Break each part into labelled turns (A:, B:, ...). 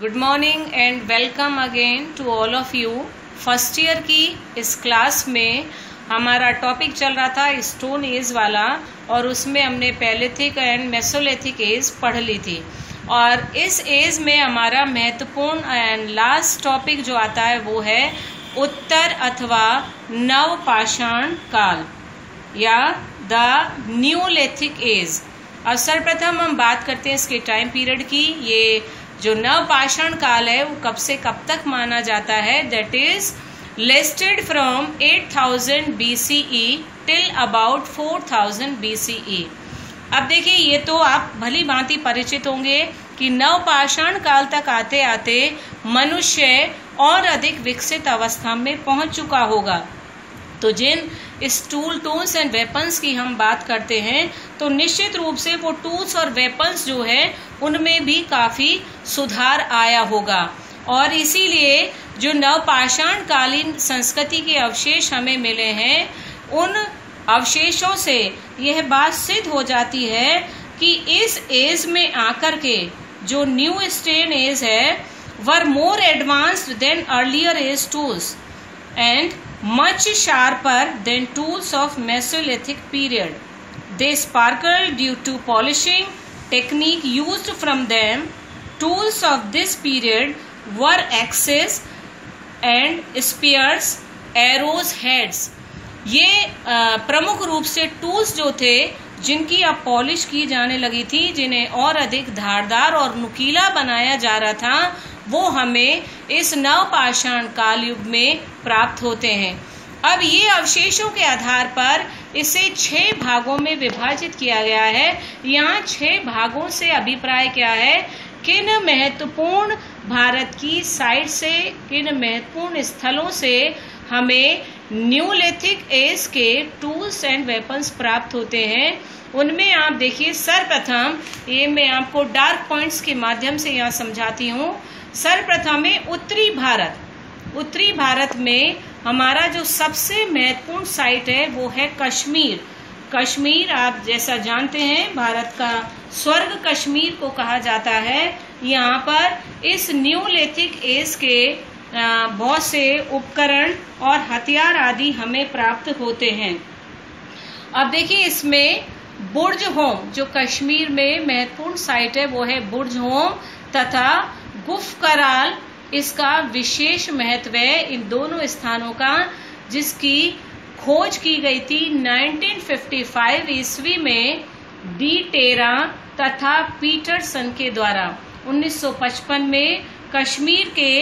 A: Good morning and welcome again to all of you. First year की इस class में हमारा टॉपिक चल रहा था स्टोन एज वाला, और उसमें हमने पैलिथिक एंड मेसोलिथिक एज पढ़ ली थी। और इस एज में हमारा महत्वपूर्ण एंड लास्ट टॉपिक जो आता है वो है उत्तर अथवा नवपाषाण काल या द न्यूलिथिक एज। अब सर्वप्रथम हम बात करते हैं इसके टाइम पीरियड की। ये जो नवपाषाण काल है वो कब से कब तक माना जाता है? That is listed from 8000 BCE till about 4000 BCE। अब देखिए, ये तो आप भली भांति परिचित होंगे कि नवपाषाण काल तक आते आते मनुष्य और अधिक विकसित अवस्था में पहुंच चुका होगा। तो जिन इस टूल्स एंड वेपन्स की हम बात करते हैं तो निश्चित रूप से वो टूल्स और वेपन्स जो है उनमें भी काफी सुधार आया होगा। और इसीलिए जो नवपाषाण कालीन संस्कृति के अवशेष हमें मिले हैं, उन अवशेषों से यह बात सिद्ध हो जाती है कि इस एज में आकर के जो न्यू स्टोन एज है were more advanced than earlier age tools and much sharper than tools of Mesolithic period. They sparkled due to polishing technique used from them. Tools of this period were axes and spears, arrows, heads. ये प्रमुख रूप से tools जो थे जिनकी अब polish की जाने लगी थी, जिन्हें और अधिक धारदार और नुकीला बनाया जा रहा था, वो हमें इस नवपाषाण काल युग में प्राप्त होते हैं। अब ये अवशेषों के आधार पर इसे 6 भागों में विभाजित किया गया है। यहाँ 6 भागों से अभिप्राय क्या है? किन महत्वपूर्ण भारत की साइड से, किन महत्वपूर्ण स्थलों से हमें न्यूलिथिक एज के टूल्स एंड वेपन्स प्राप्त होते हैं। उनमें आप देखिए, सर्वप्रथम ये मैं आपको डार्क पॉइंट्स के माध्यम से यहाँ समझाती हूँ। सर्वप्रथम है उत्तरी भारत। उत्तरी भारत में हमारा जो सबसे महत्वपूर्ण साइट है वो है कश्मीर। कश्मीर आप जैसा जानते हैं भारत का स्वर्ग कश्मीर को कहा जाता है। यहाँ पर इस न्यूलिथिक एज के बहुत से उपकरण और हथियार आदि हमें प्राप्त होते हैं। अब देखिए, इसमें बुर्ज होम जो कश्मीर में महत्वपूर्ण साइट है वो है बुर्ज होम तथा गुफकराल। इसका विशेष महत्व है इन दोनों स्थानों का, जिसकी खोज की गई थी 1955 ईस्वी में डी टेरा तथा पीटरसन के द्वारा। 1955 में कश्मीर के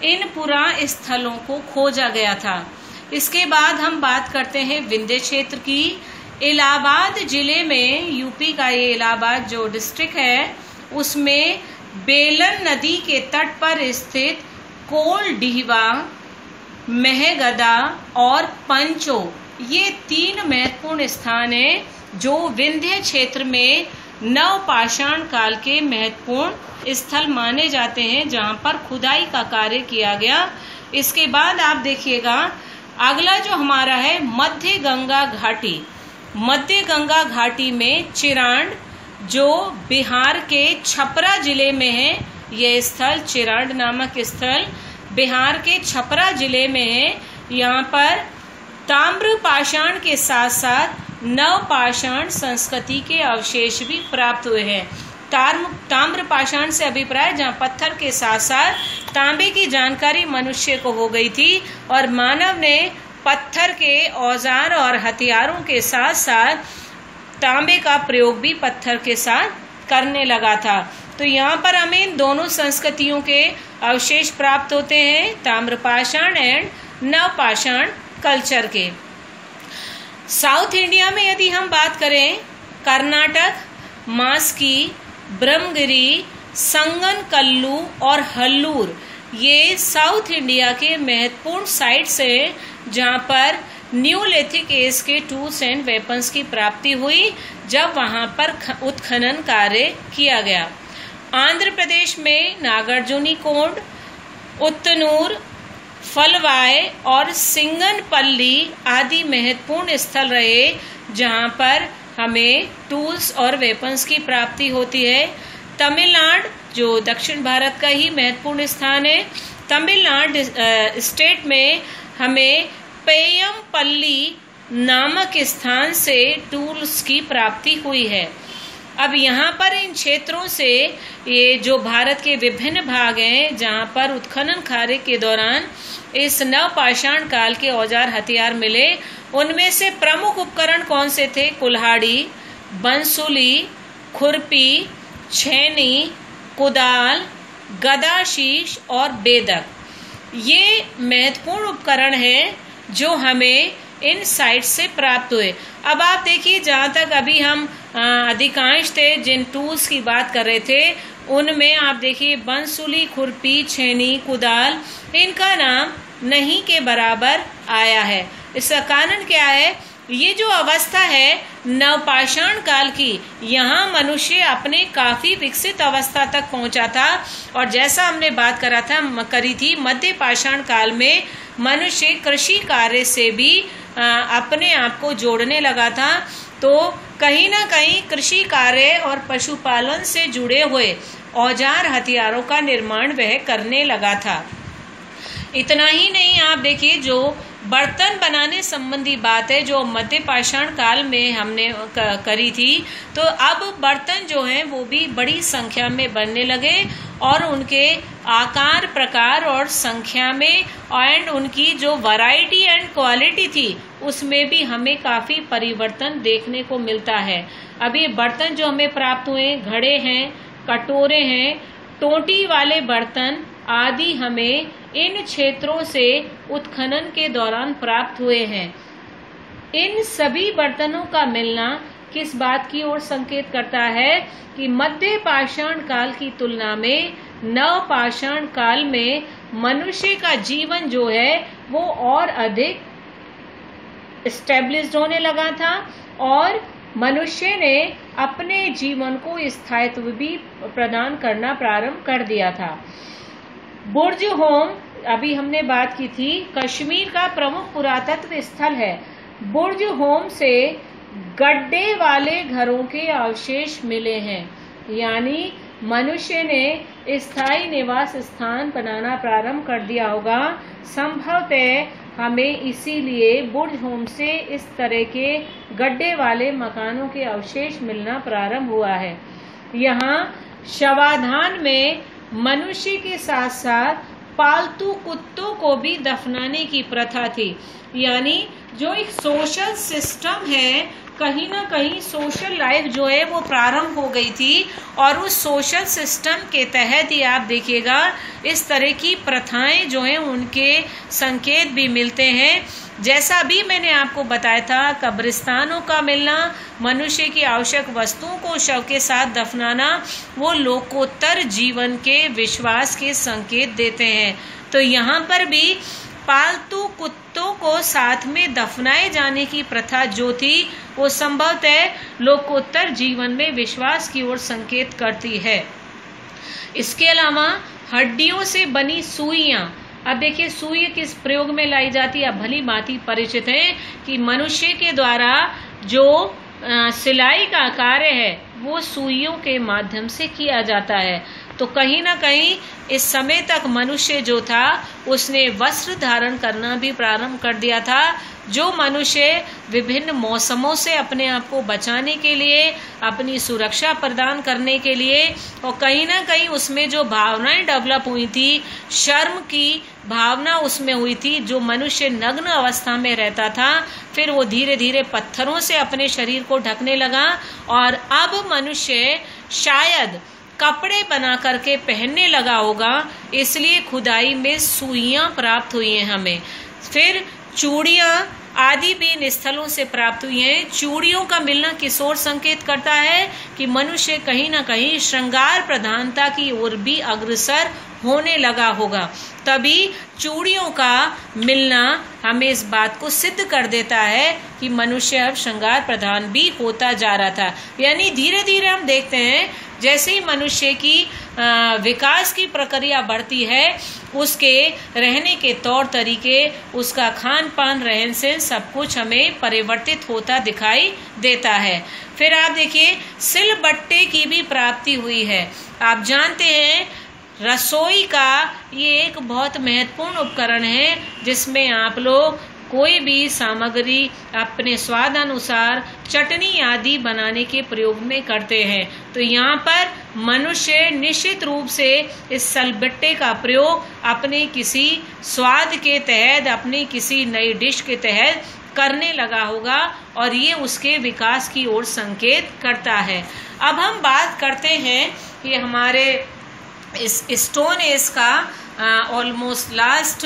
A: इन पुराने स्थलों को खोजा गया था। इसके बाद हम बात करते हैं विंध्य क्षेत्र की। इलाहाबाद जिले में, यूपी का ये इलाहाबाद जो डिस्ट्रिक्ट है, उसमें बेलन नदी के तट पर स्थित कोल डिहवा, महगदा और पंचो, ये 3 महत्वपूर्ण स्थान हैं जो विंध्य क्षेत्र में नवपाषाण काल के महत्वपूर्ण स्थल माने जाते हैं, जहां पर खुदाई का कार्य किया गया। इसके बाद आप देखिएगा, अगला जो हमारा है मध्य गंगा घाटी। मध्य गंगा घाटी में चिरांड जो बिहार के छपरा जिले में है, यह स्थल चिरांड नामक स्थल बिहार के छपरा जिले में है। यहाँ पर ताम्रपाषाण के साथ साथ नवपाषाण संस्कृति के अवशेष भी प्राप्त हुए हैं। ताम्रपाषाण से अभिप्राय जहाँ पत्थर के साथ साथ तांबे की जानकारी मनुष्य को हो गई थी, और मानव ने पत्थर के औजार और हथियारों के साथ साथ तांबे का प्रयोग भी पत्थर के साथ करने लगा था। तो यहाँ पर हमें इन दोनों संस्कृतियों के अवशेष प्राप्त होते हैं, ताम्रपाषाण एंड नवपाषाण कल्चर के। साउथ इंडिया में यदि हम बात करें, कर्नाटक, मास्की, ब्रह्मगिरी, संगनकल्लू और हल्लूर, ये साउथ इंडिया के महत्वपूर्ण साइट्स हैं जहाँ पर न्यूलिथिक एज के टूल्स एंड वेपन्स की प्राप्ति हुई, जब वहां पर उत्खनन कार्य किया गया। आंध्र प्रदेश में नागार्जुनी कोंड, उत्तनूर, फलवाय और सिंगनपल्ली आदि महत्वपूर्ण स्थल रहे, जहां पर हमें टूल्स और वेपन्स की प्राप्ति होती है। तमिलनाडु जो दक्षिण भारत का ही महत्वपूर्ण स्थान है, तमिलनाडु स्टेट में हमें पेयमपल्ली नामक स्थान से टूल्स की प्राप्ति हुई है। अब यहाँ पर इन क्षेत्रों से ये जो भारत के विभिन्न भाग हैं जहाँ पर उत्खनन कार्य के दौरान इस नवपाषाण काल के औजार हथियार मिले, उनमें से प्रमुख उपकरण कौन से थे? कुल्हाड़ी, बंसुली, खुरपी, छेनी, कुदाल, गदाशीश और बेदक। ये महत्वपूर्ण उपकरण हैं जो हमें इन साइट से प्राप्त हुए। अब आप देखिए, जहाँ तक अभी हम अधिकांश थे जिन टूल्स की बात कर रहे थे, उनमें आप देखिए बंसुली, खुरपी, छेनी, कुदाल, इनका नाम नहीं के बराबर आया है। इसका कारण क्या है? ये जो अवस्था है नवपाषाण काल की, यहाँ मनुष्य अपने काफी विकसित अवस्था तक पहुंचा था। और जैसा हमने बात करी थी, मध्य पाषाण काल में मनुष्य कृषि कार्य से भी अपने आप को जोड़ने लगा था। तो कहीं ना कहीं कृषि कार्य और पशुपालन से जुड़े हुए औजार हथियारों का निर्माण वह करने लगा था। इतना ही नहीं, आप देखिए जो बर्तन बनाने संबंधी बात है जो मध्य पाषाण काल में हमने करी थी, तो अब बर्तन जो हैं वो भी बड़ी संख्या में बनने लगे और उनके आकार, प्रकार और संख्या में एंड उनकी जो वैरायटी एंड क्वालिटी थी उसमें भी हमें काफ़ी परिवर्तन देखने को मिलता है। अब ये बर्तन जो हमें प्राप्त हुए, घड़े हैं, कटोरे हैं, टोटी वाले बर्तन आदि हमें इन क्षेत्रों से उत्खनन के दौरान प्राप्त हुए हैं। इन सभी बर्तनों का मिलना किस बात की ओर संकेत करता है कि मध्य पाषाण काल की तुलना में नवपाषाण काल में मनुष्य का जीवन जो है वो और अधिक एस्टेब्लिश्ड होने लगा था और मनुष्य ने अपने जीवन को स्थायित्व भी प्रदान करना प्रारंभ कर दिया था। बुर्ज होम, अभी हमने बात की थी, कश्मीर का प्रमुख पुरातत्व स्थल है। बुर्ज होम से गड्ढे वाले घरों के अवशेष मिले हैं, यानी मनुष्य ने स्थायी निवास स्थान बनाना प्रारंभ कर दिया होगा। संभवतः हमें इसीलिए बुर्ज होम से इस तरह के गड्ढे वाले मकानों के अवशेष मिलना प्रारंभ हुआ है। यहाँ शवाधान में मनुष्य के साथ साथ पालतू कुत्तों को भी दफनाने की प्रथा थी, यानी जो एक सोशल सिस्टम है, कहीं ना कहीं सोशल लाइफ जो है वो प्रारंभ हो गई थी और उस सोशल सिस्टम के तहत ही आप देखिएगा इस तरह की प्रथाएं जो हैं उनके संकेत भी मिलते हैं। जैसा अभी मैंने आपको बताया था, कब्रिस्तानों का मिलना, मनुष्य की आवश्यक वस्तुओं को शव के साथ दफनाना, वो लोकोत्तर जीवन के विश्वास के संकेत देते हैं। तो यहाँ पर भी पालतू कुत्तों को साथ में दफनाए जाने की प्रथा जो थी वो संभवतः लोकोत्तर जीवन में विश्वास की ओर संकेत करती है। इसके अलावा हड्डियों से बनी सुइयां, अब देखिए सुई किस प्रयोग में लाई जाती है, अब भली भांति परिचित है कि मनुष्य के द्वारा जो सिलाई का कार्य है वो सुइयों के माध्यम से किया जाता है। तो कहीं ना कहीं इस समय तक मनुष्य जो था उसने वस्त्र धारण करना भी प्रारंभ कर दिया था, जो मनुष्य विभिन्न मौसमों से अपने आप को बचाने के लिए, अपनी सुरक्षा प्रदान करने के लिए, और कहीं ना कहीं उसमें जो भावनाएं डेवलप हुई थी, शर्म की भावना उसमें हुई थी, जो मनुष्य नग्न अवस्था में रहता था, फिर वो धीरे धीरे पत्थरों से अपने शरीर को ढकने लगा और अब मनुष्य शायद कपड़े बना करके पहनने लगा होगा, इसलिए खुदाई में सुइयां प्राप्त हुई हैं हमें। फिर चूड़ियां आदि भी इन स्थलों से प्राप्त हुई हैं। चूड़ियों का मिलना किस ओर संकेत करता है कि मनुष्य कहीं ना कहीं श्रृंगार प्रधानता की ओर भी अग्रसर होने लगा होगा, तभी चूड़ियों का मिलना हमें इस बात को सिद्ध कर देता है कि मनुष्य अब श्रृंगार प्रधान भी होता जा रहा था। यानी धीरे धीरे हम देखते हैं जैसे ही मनुष्य की विकास की प्रक्रिया बढ़ती है, उसके रहने के तौर तरीके, उसका खान पान, रहन सहन, सब कुछ हमें परिवर्तित होता दिखाई देता है। फिर आप देखिए सिलबट्टे की भी प्राप्ति हुई है। आप जानते हैं रसोई का ये एक बहुत महत्वपूर्ण उपकरण है जिसमें आप लोग कोई भी सामग्री अपने स्वाद अनुसार चटनी आदि बनाने के प्रयोग में करते हैं। तो यहाँ पर मनुष्य निश्चित रूप से इस सिलबट्टे का प्रयोग अपने किसी स्वाद के तहत, अपनी किसी नई डिश के तहत करने लगा होगा और ये उसके विकास की ओर संकेत करता है। अब हम बात करते हैं कि हमारे इस स्टोन एज का ऑलमोस्ट लास्ट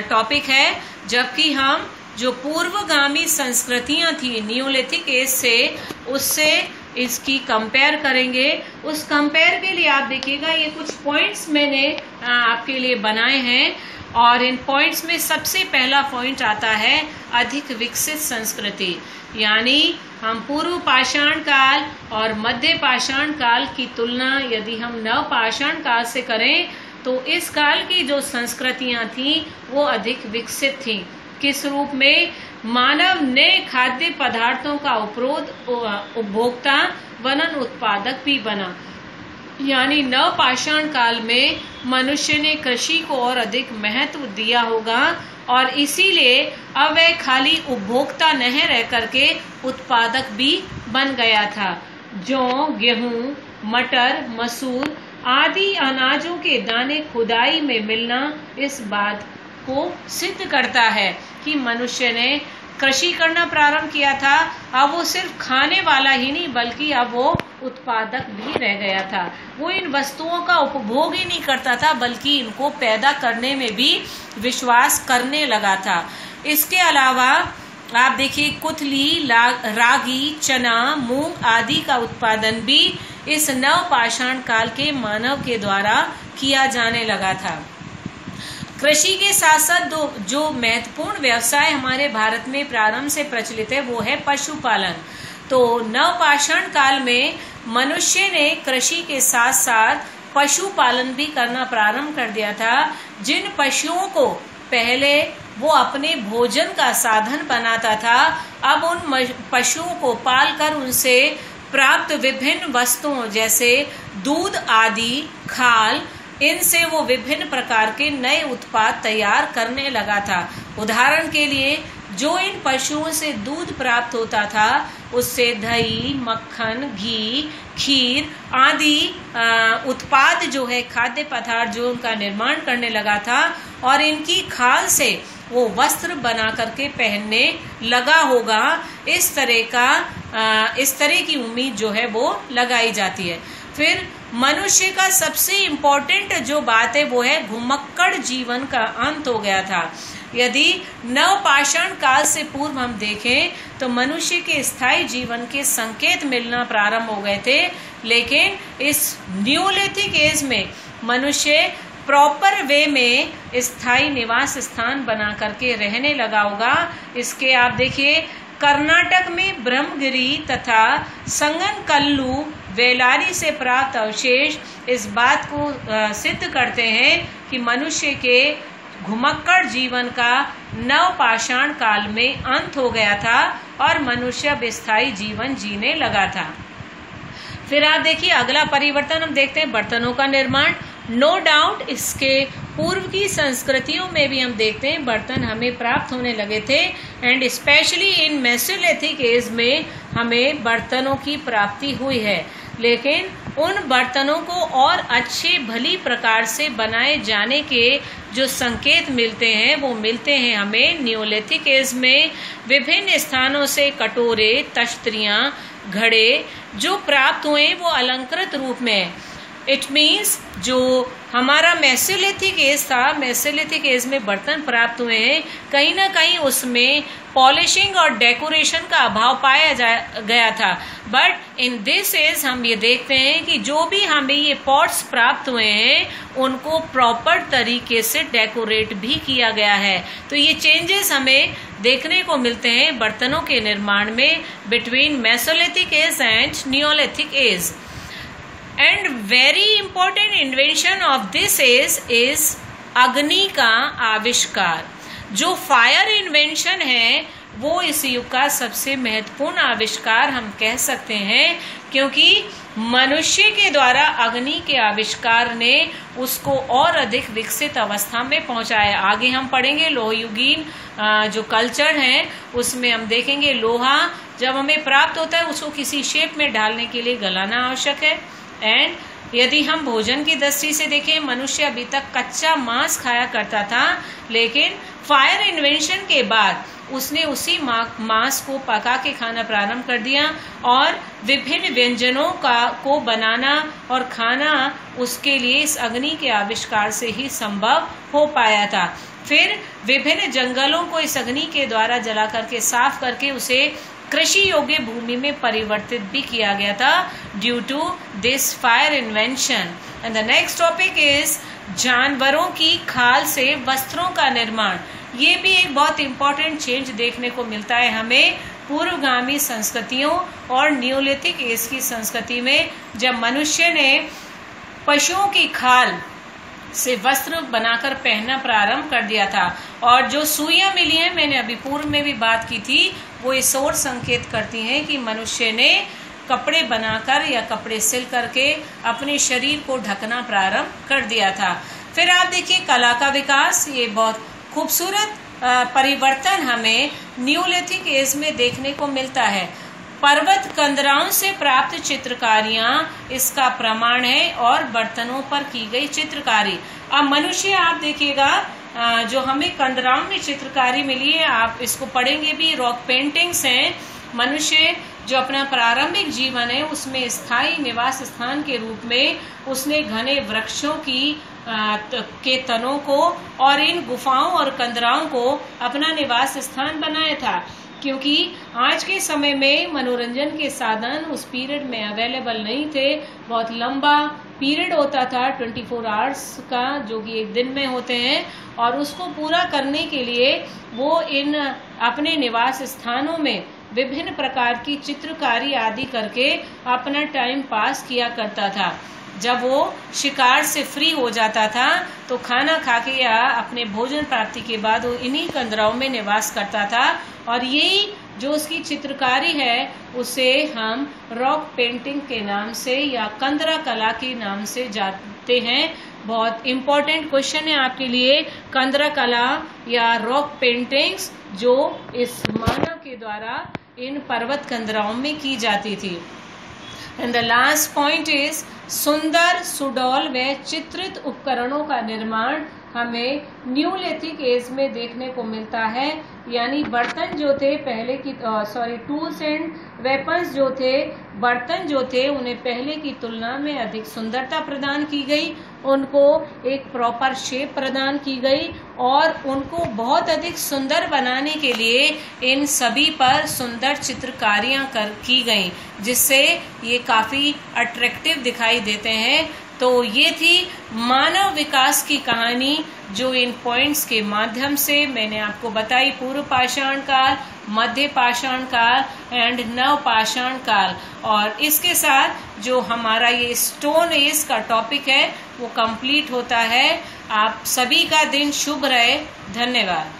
A: टॉपिक है, जबकि हम जो पूर्वगामी संस्कृतियां थी न्यूलिथिक एज से, उससे इसकी कंपेयर करेंगे। उस कंपेयर के लिए आप देखिएगा ये कुछ पॉइंट्स मैंने आपके लिए बनाए हैं और इन पॉइंट्स में सबसे पहला पॉइंट आता है अधिक विकसित संस्कृति। यानी हम पूर्व पाषाण काल और मध्य पाषाण काल की तुलना यदि हम नव पाषाण काल से करें तो इस काल की जो संस्कृतियां थीं वो अधिक विकसित थीं। किस रूप में? मानव नए खाद्य पदार्थों का उपभोक्ता वनन उत्पादक भी बना। यानी नव पाषाण काल में मनुष्य ने कृषि को और अधिक महत्व दिया होगा और इसीलिए अब वह खाली उपभोक्ता नहीं रह करके उत्पादक भी बन गया था। जौ, गेहूं, मटर, मसूर आदि अनाजों के दाने खुदाई में मिलना इस बात को सिद्ध करता है कि मनुष्य ने कृषि करना प्रारंभ किया था। अब वो सिर्फ खाने वाला ही नहीं बल्कि अब वो उत्पादक भी रह गया था। वो इन वस्तुओं का उपभोग ही नहीं करता था बल्कि इनको पैदा करने में भी विश्वास करने लगा था। इसके अलावा आप देखिए कुथली, रागी, चना, मूंग आदि का उत्पादन भी इस नव पाषाण काल के मानव के द्वारा किया जाने लगा था। कृषि के साथ साथ जो महत्वपूर्ण व्यवसाय हमारे भारत में प्रारंभ से प्रचलित है वो है पशुपालन। तो नव पाषाण काल में मनुष्य ने कृषि के साथ साथ पशुपालन भी करना प्रारंभ कर दिया था। जिन पशुओं को पहले वो अपने भोजन का साधन बनाता था, अब उन पशुओं को पालकर उनसे प्राप्त विभिन्न वस्तुओं जैसे दूध आदि, खाल, इनसे वो विभिन्न प्रकार के नए उत्पाद तैयार करने लगा था। उदाहरण के लिए जो इन पशुओं से दूध प्राप्त होता था उससे दही, मक्खन, घी, खीर आदि उत्पाद जो है खाद्य पदार्थ जो उनका निर्माण करने लगा था और इनकी खाल से वो वस्त्र बना करके पहनने लगा होगा। इस तरह की उम्मीद जो है वो लगाई जाती है। फिर मनुष्य का सबसे इम्पोर्टेंट जो बात है वो है घुमक्कड़ जीवन का अंत हो गया था। यदि नव पाषाण काल से पूर्व हम देखें तो मनुष्य के स्थायी जीवन के संकेत मिलना प्रारंभ हो गए थे, लेकिन इस न्यूलिथिक एज में मनुष्य प्रॉपर वे में स्थायी निवास स्थान बना करके रहने लगा होगा। इसके आप देखिए कर्नाटक में ब्रह्मगिरी तथा संगनकल्लू वेलारी से प्राप्त अवशेष इस बात को सिद्ध करते हैं कि मनुष्य के घुमक्कड़ जीवन का नव पाषाण काल में अंत हो गया था और मनुष्य अब स्थायी जीवन जीने लगा था। फिर आप देखिए अगला परिवर्तन हम देखते हैं बर्तनों का निर्माण। नो डाउट इसके पूर्व की संस्कृतियों में भी हम देखते हैं बर्तन हमें प्राप्त होने लगे थे and specially in Mesolithic as में हमें बर्तनों की प्राप्ति हुई है, लेकिन उन बर्तनों को और अच्छे भली प्रकार से बनाए जाने के जो संकेत मिलते हैं वो मिलते हैं हमें न्यूलिथिक एज में। विभिन्न स्थानों से कटोरे, तश्तरियाँ, घड़े जो प्राप्त हुए वो अलंकृत रूप में इट मीन्स जो हमारा मेसोलिथिक एज था, मेसोलिथिक एज में बर्तन प्राप्त हुए हैं, कहीं ना कहीं उसमें पॉलिशिंग और डेकोरेशन का अभाव पाया गया था। बट इन दिस एज हम ये देखते हैं कि जो भी हमें ये पॉट्स प्राप्त हुए हैं उनको प्रॉपर तरीके से डेकोरेट भी किया गया है। तो ये चेंजेस हमें देखने को मिलते हैं बर्तनों के निर्माण में between mesolithic age and neolithic age. And very important invention of this age is अग्नि का आविष्कार। जो फायर इन्वेंशन है वो इस युग का सबसे महत्वपूर्ण आविष्कार हम कह सकते हैं, क्योंकि मनुष्य के द्वारा अग्नि के आविष्कार ने उसको और अधिक विकसित अवस्था में पहुंचाया। आगे हम पढ़ेंगे लोहयुगीन जो कल्चर है उसमें हम देखेंगे लोहा जब हमें प्राप्त होता है उसको किसी शेप में डालने के लिए गलाना आवश्यक है। एंड यदि हम भोजन की दृष्टि से देखें, मनुष्य अभी तक कच्चा मांस खाया करता था, लेकिन फायर इन्वेंशन के बाद उसने उसी मांस को पका के खाना प्रारंभ कर दिया और विभिन्न व्यंजनों को बनाना और खाना उसके लिए इस अग्नि के आविष्कार से ही संभव हो पाया था। फिर विभिन्न जंगलों को इस अग्नि के द्वारा जला करके साफ करके उसे कृषि योग्य भूमि में परिवर्तित भी किया गया था due to this fire invention. And the next topic is जानवरों की खाल से वस्त्रों का निर्माण। ये भी एक बहुत इंपॉर्टेंट चेंज देखने को मिलता है हमें पूर्वगामी संस्कृतियों और न्यूलिथिक एज की संस्कृति में, जब मनुष्य ने पशुओं की खाल से वस्त्र बनाकर पहनना प्रारंभ कर दिया था। और जो सुइयां मिली हैं, मैंने अभी पूर्व में भी बात की थी, वो इस ओर संकेत करती हैं कि मनुष्य ने कपड़े बनाकर या कपड़े सिल करके अपने शरीर को ढकना प्रारंभ कर दिया था। फिर आप देखिए कला का विकास, ये बहुत खूबसूरत परिवर्तन हमें न्यूलिथिक एज में देखने को मिलता है। पर्वत कंदराओं से प्राप्त चित्रकारियां इसका प्रमाण है और बर्तनों पर की गई चित्रकारी। अब मनुष्य आप देखिएगा जो हमें कंदराओं में चित्रकारी मिली है, आप इसको पढ़ेंगे भी, रॉक पेंटिंग्स हैं। मनुष्य जो अपना प्रारंभिक जीवन है उसमें स्थायी निवास स्थान के रूप में उसने घने वृक्षों के तनों को और इन गुफाओं और कंदराओं को अपना निवास स्थान बनाया था, क्योंकि आज के समय में मनोरंजन के साधन उस पीरियड में अवेलेबल नहीं थे। बहुत लंबा पीरियड होता था 24 आवर्स का, जो कि एक दिन में होते हैं, और उसको पूरा करने के लिए वो इन अपने निवास स्थानों में विभिन्न प्रकार की चित्रकारी आदि करके अपना टाइम पास किया करता था। जब वो शिकार से फ्री हो जाता था तो खाना खा के या अपने भोजन प्राप्ति के बाद वो इन्हीं कंदराओं में निवास करता था, और यही जो उसकी चित्रकारी है उसे हम रॉक पेंटिंग के नाम से या कंदरा कला के नाम से जानते हैं। बहुत इम्पोर्टेंट क्वेश्चन है आपके लिए, कंदरा कला या रॉक पेंटिंग्स जो इस मानव के द्वारा इन पर्वत कंदराओं में की जाती थी। And the last point is सुंदर सुडौल व चित्रित उपकरणों का निर्माण हमें न्यूलिथिक एज में देखने को मिलता है। यानी बर्तन जो थे पहले की टूल्स एंड वेपन्स जो थे, बर्तन जो थे उन्हें पहले की तुलना में अधिक सुंदरता प्रदान की गई, उनको एक प्रॉपर शेप प्रदान की गई और उनको बहुत अधिक सुंदर बनाने के लिए इन सभी पर सुंदर चित्रकारियां की गई, जिससे ये काफ़ी अट्रैक्टिव दिखाई देते हैं। तो ये थी मानव विकास की कहानी जो इन पॉइंट्स के माध्यम से मैंने आपको बताई। पूर्व पाषाण काल, मध्य पाषाण काल एंड नव पाषाण काल, और इसके साथ जो हमारा ये स्टोन एज का टॉपिक है वो कंप्लीट होता है। आप सभी का दिन शुभ रहे। धन्यवाद।